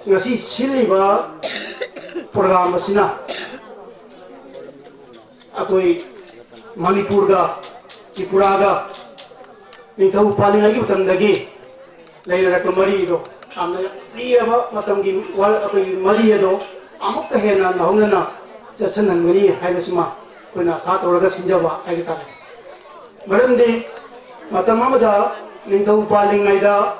ngasi siliba program asina akoi Manipur ga Tripura ga ningthau palingai gi tamdagi leira kamari do amna riyaba matamgi wal akoi mari do amukka hena nahunna chasanangani haibasima kuna sa tawraga sinjaba haigita maramde matamamada ningthau palingai da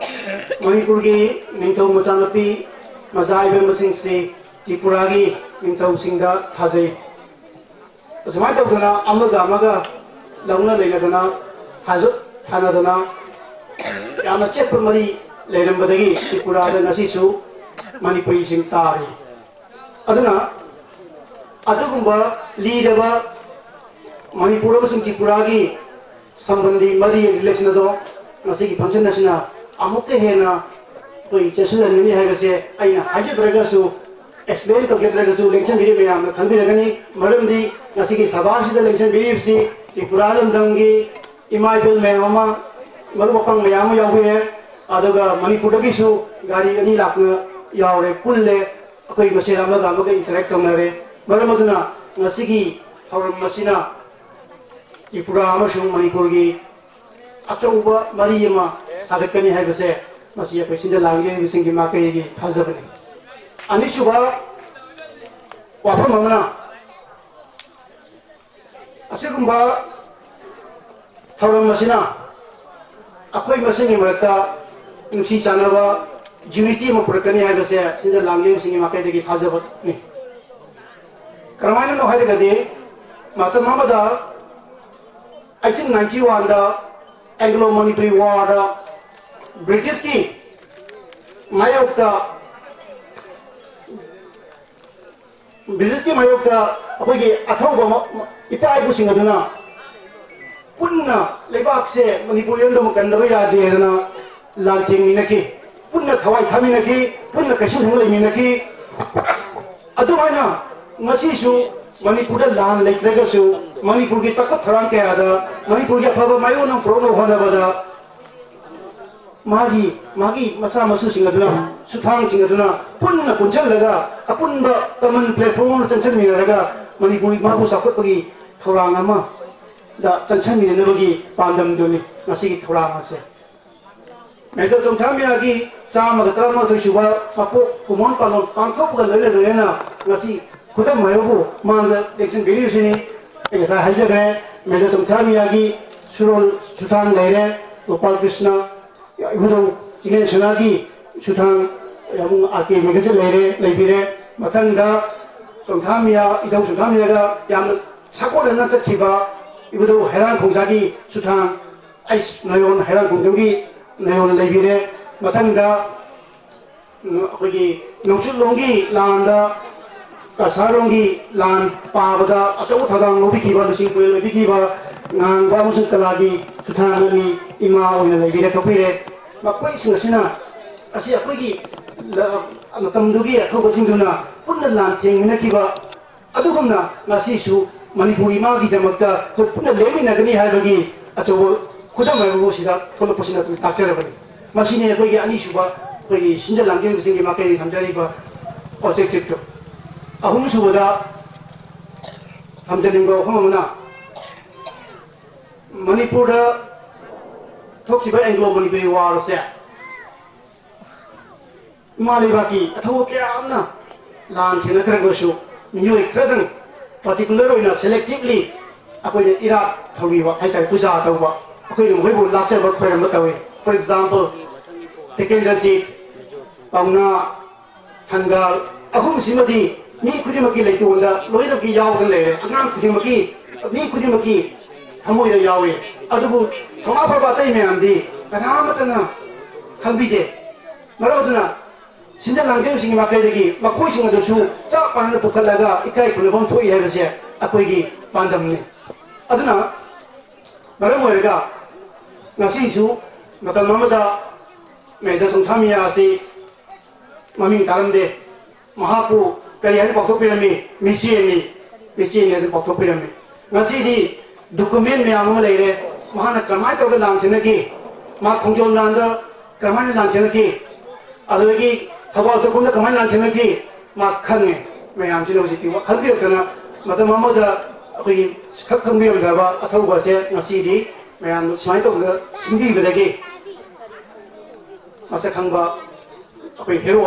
Manipur gi ningthau machanapi mazaibe masing se Tripura gi ningthau singda thajai asmai tawdana amaga launa leina hazut hanadana yamna cheppa mari leirambadagi Tripura da ngasisu Manipuri sing tari aduna adugumba lidaba Manipur amasung Tripura gi sambandhi mari relation do ngasigi function nasina amukke hena koi chesulan ni haibase aina hajadragasu explain to get regasu election video me amna khanbiragani maramdi ngasigi sabashida election video si Tripura landamgi imaibel me mama marupang mayam yawire aduga Manipur dagi su gari ani lakna yawre pulle akoi masira ma ga interact kamare maramaduna ngasigi hauram masina Tripura amasung Manipur gi achouba mari ma sagatani haibase masi akoi sinda langge bisingi makai gi hazabani ani suba wafam amana asigumba hauram masina akoi masingi marata nusi chanaba unity ma purakani haibase sinda langge bisingi makai gi hazabani karamana no haigade matamamada 1891 da Anglo-Manipuri War da British ki mayok da akoigi athauba ipai busing aduna punna lebak se Manipur yandam kandaba yade aduna lanching minaki punna thawai thaminaki punna kashin hanglai minaki adumana ngasisu Manipur da lan leitragasu Manipur ki takot tharang ke ada Manipur ki phaba mayo nang prono hona bada magi masa masu singaduna suthang singaduna punna punchal laga apunba common platform chanchan minaraga Manipur mahu sakot pagi thorang ama da chanchan minabagi pandam doni nasi thorang ase meja somthamya ki chama gatrama to shuba papo kumon palon pangthop ga lele na nasi kudam mayobu manga election video sini ऐसा हज़र है मेरे समझामिया की सुरोल सुथांग लेरे गोपाल कृष्ण इधर जिन्हें सुना की सुथांग हम आके मेघसे लेरे लेबिरे मतंगा समझामिया इधर सुथामिया का याम साकोल न चखिबा इधर हैरान खुंजा की सुथांग ऐस नयोन हैरान खुंजोगी नयोन लेबिरे मतंगा कोई नौशुलोंगी लांदा Kasarongi lan pabada achau thadang lobi kiba lusing pui lobi kiba ngang ba musun kalagi suthangani ima oina lebire topire makoi singasina asi akoigi matamdugi athoba singduna punna lan thengina kiba adugumna ngasi su Manipuri ma gi damakta punna lemina gani haibagi achau khudam habu sida thola posina tu tachara masine akoigi ani suba akoigi sinja langge singi makai hamjari ba objective ahum subada hamjaningo homamana Manipur da thokiba Anglo-Manipuri War se malibaki athaw kyamna lan thena kragosu miyoi kradang particular oina selectively akoi Iraq thawiwa haitai puja tawba akoi moibu lachar bak khoram tawe for example Tekendarji Pauna Thangal ahum simadi mi kudimaki leitu wanda loida ki yaw kan leire angang kudimaki mi kudimaki thamoida yawe adubu thoma phaba tai me amdi kanamatana khambide maroduna sinda langdem singi makai degi makoi singa dosu cha panana pukhalaga ikai kunabam thoi haibase akoi gi pandamne aduna maramoirga ngasi su matam mamada meda sungthamia si mami taramde mahapu kaya ni pakto pirami michi ni pakto pirami ngasi di dokumen me amang leire mahana kamai to lang thena ki ma khongjol nanda kamai lang thena ki adagi Thoubal चौकुम कमाई लांथेनगी मा खंगे ma'am से हौजी खलबीरना मतलब अखोई खंबीरब अथौबसे ma'am सूमाय तौर सिंबीबदगी मसक खंब अखोई हेरो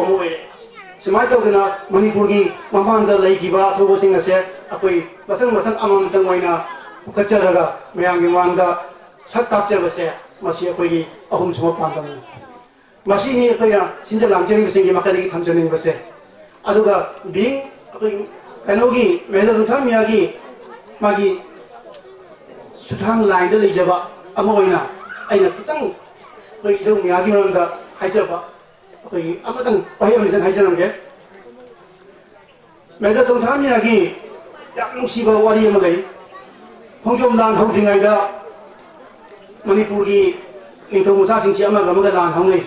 सूमाय तौदना मणिपुर की ममांग अथौबसिंग असे अखोई मथंग मथंग अममतंग पुखचरगा मैम की मांग सक ताचबसे मसी अखोई अहुम सुम पांदम मसीनी अखोइना सिंजा लांजरिबसिंग मखदगी थमजनिंगबसे अदुगा बीइंग अखोई कनोगी मेजर सुथामियागी मागी सुथांग लाइन द लेजबा अमा ओइना अइना खितंग अखोई इदौ मियागी मरमदा हाइजबा अखोई अमतंग पायमनिदन हाइजरमगे मेजर सुथामियागी याम नुसिबा वारी अमा लई खोंजोम लान हौद्रिङाइदा मणिपुर की निंथौ मुसासिंग अमगा अमगा लान हौनै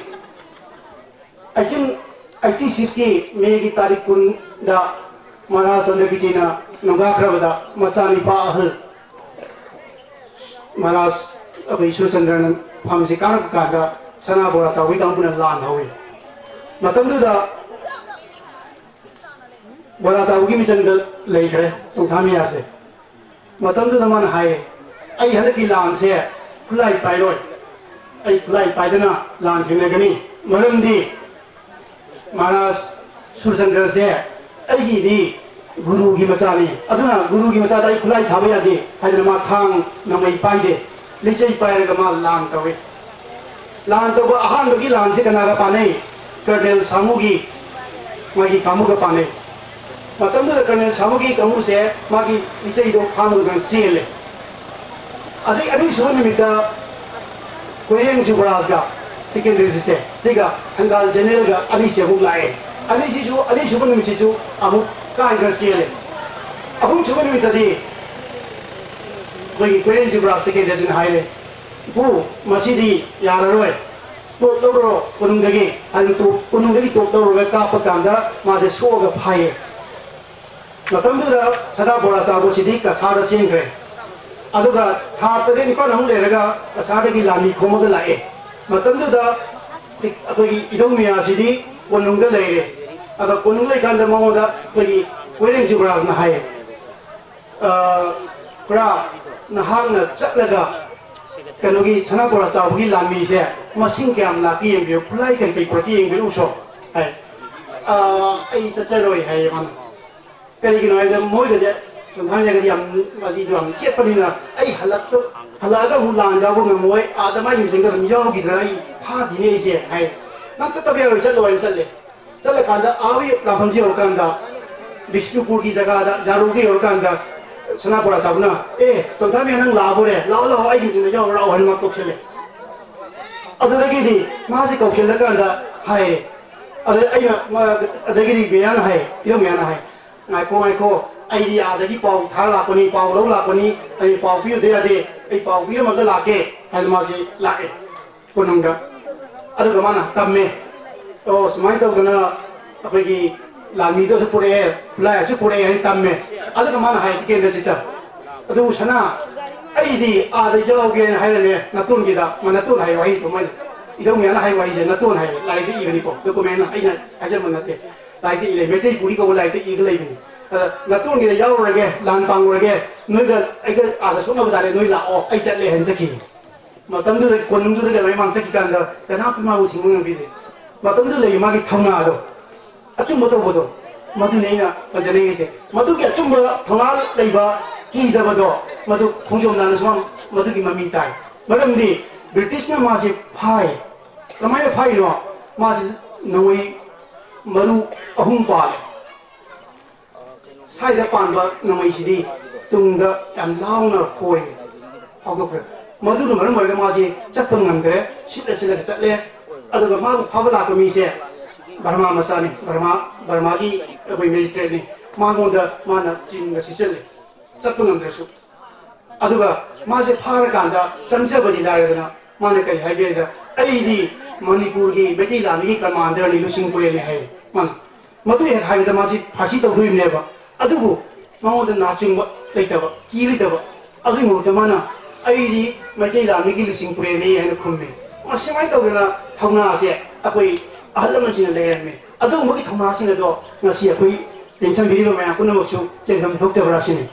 1886 की मे की तारीख कुंदा महाराज चंद्रगिरीना नंगाख्रबदा मचानिपा अहल महाराज अब ईश्वरचंद्रन फामसे कारक कादा सना बोरा चावी कांगपुना लान हवे मतमदुदा बोरा चावी मिचंद लेखरे सोंथामियासे मतमदुदा मन हाय आई हलकी लान से खुलाई पाइरोय आई खुलाई पाइदना लान थिनगनी मरमदी महाराज सूर्यचंद्र से गुरु की मचानी गुरु की मचा खुलाई थाब यादे मा थांग नमई पाइदे लीचई पाइरग मा लान तवे लान तब अहानबगी लान से कनागा पाने कर्नल सामुगी मागी कामुगा पाने कर्नल सामुगी कामु से मागी लीचई दो फांग सेले अदि सुबह निमित्त कोयेंग जुबराज का टिकेट से सिगा हंगाल जनरल का अली से बुक लाए अली सुबह निमित्त जो अमु काइगर सेले अहुम सुबह निमित्त दी वही कोयेंग जुबराज टिकेट जन हाइले बु मसीदी याररोय तो लोरो पुनुंगगी अन तो पुनुंगगी तो लोरो काप कांदा माजे सोगा फाये मतमदुदा सदा बोरा साबो सिदी का सारा सेंग्रे अदुगा थातरे निपान हम लेरगा सारे की लामी खोमगा लाए मतमदुदा अखोई इदौमिया सिदी कोनुंग लेरे अदा कोनुंग लेकांदा ममोदा अखोई वेरेंग जुबराज ना हाय पुरा नहांगना चटलगा कनोगी छनापोरा चावगी लामी से मसिंग क्याम लाकी येंबियो खुलाई कन कई प्रति येंबियो उसो है आई चचरोय है मन करिगिनो आइदा मोइगजे सुनहांगजे याम माजी दुम चेपनिना आई हलागा हु लांजाबो ngमोय आदमा युजिंगा मियावगिद्रा आई फादिने से है नन चतबे चलोय चले चले कांदा आवी राफंजी होकांदा विष्णुपुर की जगह जारुगी होकांदा सनापुरा साबना चौथामी नंग लाबोरे लाओ लाओ आई जिन याव राव हन मा तोक्सले अदरगिदी मासे कौशलकांदा हाय अदर आई अदरगिदी बेयान हाय यो मेयान हाय नाइको आई आदगी पाउ था लाकोनी पाउ लो लाकोनी आई पाउ पियो दे आदे आई पाउ पियो मग लाके हाय माजे लाके कोनंगा अदर गमाना तम्मे ओ समाय तौदना अखोगी लामीदो पुरे लाय पुरे है तम्मे अदर गमाना हाय केंद्र चिता अदु सना अईदी आदे जाओगे हायने नतुन गिदा मनतुन हाय वाई तुमन इदो मेना हाय वाई जे नतुन हाय लाइदे इगनी को डॉक्यूमेंट आइना हाजर मनते लाइदे इले मेते पुरी को लाइदे इग लेबनी नतुन गिदा यावरगे लान पांगरगे नोइगा आइगा आदा सोमा बदारे नोइ लाओ आई चले हन सकी मतंदु कोनुंदु दे लाई मान सकी कांदा कना तुमा बु थिंगु बिदे मतंदु ले मागी थौना दो अचुम बतो बतो मधु नेना पजने से मधु के अचुम थौना लेबा की दबदो मधु खोजोम नान सुम मधु की मम्मी ताई मरमदी ब्रिटिश ने मासे फाई कमाय फाई नो मासे नोई मरु अहुम पाल साइदा पानबा नोई सिदी तुंगा याम लाउना कोई हगोप्र मधु न मरम मरम मासे चप्पं ngandre सिले सिले चले अदुगा मा फाबला कमी से बर्मा मसानी बर्मा की कोई मजिस्ट्रेट ने मांगोंदा माना चिंगा सिचले चप्पं ngandresu अदुगा मासे फार कांदा चमचबदी लायदना माने कई हाइबेदा अईदी मणिपुर की बेटी लामी कमांडर नि लुसिंग पुरे ने है मन मधु हे हाइबेदा मासे फासी तौदुइनेबा अदुबु मांगोंदा नाचुंग लेतब कीलितब अदुइ मुरुत माना अईदी बेटी लामी की लुसिंग पुरे ने है खुम्मे मसिमाय तौदना थौना से अकोई अहलमन सिन लेरमे ꯑꯗꯨꯒꯨꯝꯕꯒꯤ ꯊꯧꯅꯥꯁꯤꯡ ꯑꯗꯣ ꯉꯁꯤ ꯑꯩꯈꯣꯏ ꯌꯦꯡꯁꯤꯟꯕꯤꯔꯤꯕ ꯃꯌꯥꯝ ꯄꯨꯝꯅꯃꯛꯁꯨ ꯆꯦꯟꯐꯝ ꯊꯣꯛꯇꯕ꯭ꯔꯥ ꯁꯤꯅꯤ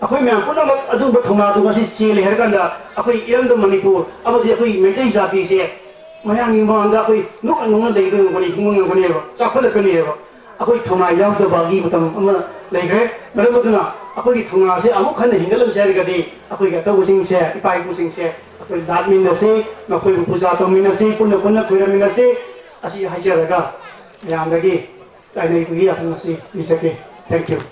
ꯑꯩꯈꯣꯏ ꯃꯌꯥꯝ ꯄꯨꯝꯅꯃꯛ ꯑꯗꯨꯒꯨꯝꯕ ꯊꯧꯅꯥꯗꯨ ꯉꯁꯤ ꯆꯦꯜꯂꯦ ꯍꯥꯏꯔꯀꯥꯟꯗ ꯑꯩꯈꯣꯏ ꯏꯔꯝꯗꯝ ꯃꯅꯤꯄꯨꯔ ꯑꯃꯗꯤ ꯑꯩꯈꯣꯏ ꯃꯩꯇꯩ ꯖꯥꯇꯤꯁꯦ ꯃꯌꯥꯝꯒꯤ ꯃꯃꯥꯡꯗ ꯑꯩꯈꯣꯏ ꯅꯣꯛꯅ ꯅꯣꯛꯅ ꯂꯩꯕ ꯉꯝꯒꯅꯤ ꯍꯤꯡꯕ ꯉꯝꯒꯅꯦꯕ ꯆꯥꯎꯈꯠꯂꯛꯀꯅꯦꯕ ꯑꯩꯈꯣꯏ ꯊꯧꯅꯥ ꯌꯥꯎꯗꯕꯒꯤ ꯃꯇꯝ ꯑꯃ ꯂꯩꯈ꯭ꯔꯦ ꯃꯔꯝ ꯑꯗꯨꯅ ꯑꯩꯈꯣꯏꯒꯤ ꯊꯧꯅꯥꯁꯦ ꯑꯃꯨꯛ ꯍꯟꯅ ꯍꯤꯡꯒꯠꯂꯝꯁꯦ ꯍꯥꯏꯔꯒꯗꯤ ꯑꯩꯈꯣꯏꯒꯤ ꯑꯇꯧꯕꯁꯤꯡꯁꯦ ꯏꯄꯥ ꯏꯄꯨꯁꯤꯡꯁꯦ ꯑꯩꯈꯣꯏ ꯂꯥꯠꯃꯤꯟꯅꯁꯤ ꯃꯈꯣꯏꯕꯨ ꯄꯨꯖꯥ ꯇꯧꯃꯤꯟꯅꯁꯤ ꯄꯨꯟꯅ ꯄꯨꯟꯅ ꯈꯣꯏꯔꯝꯃꯤꯟꯅꯁꯤ ꯑꯁꯤ ꯍꯥꯏꯖꯔꯒ ꯃꯌꯥꯝꯗꯒꯤ ꯀꯥꯏꯅꯩꯕꯒꯤ ꯌꯥꯊꯪ ꯑꯁꯤ ꯅꯤꯖꯒꯦ ꯊꯦꯡꯛ ꯌꯨ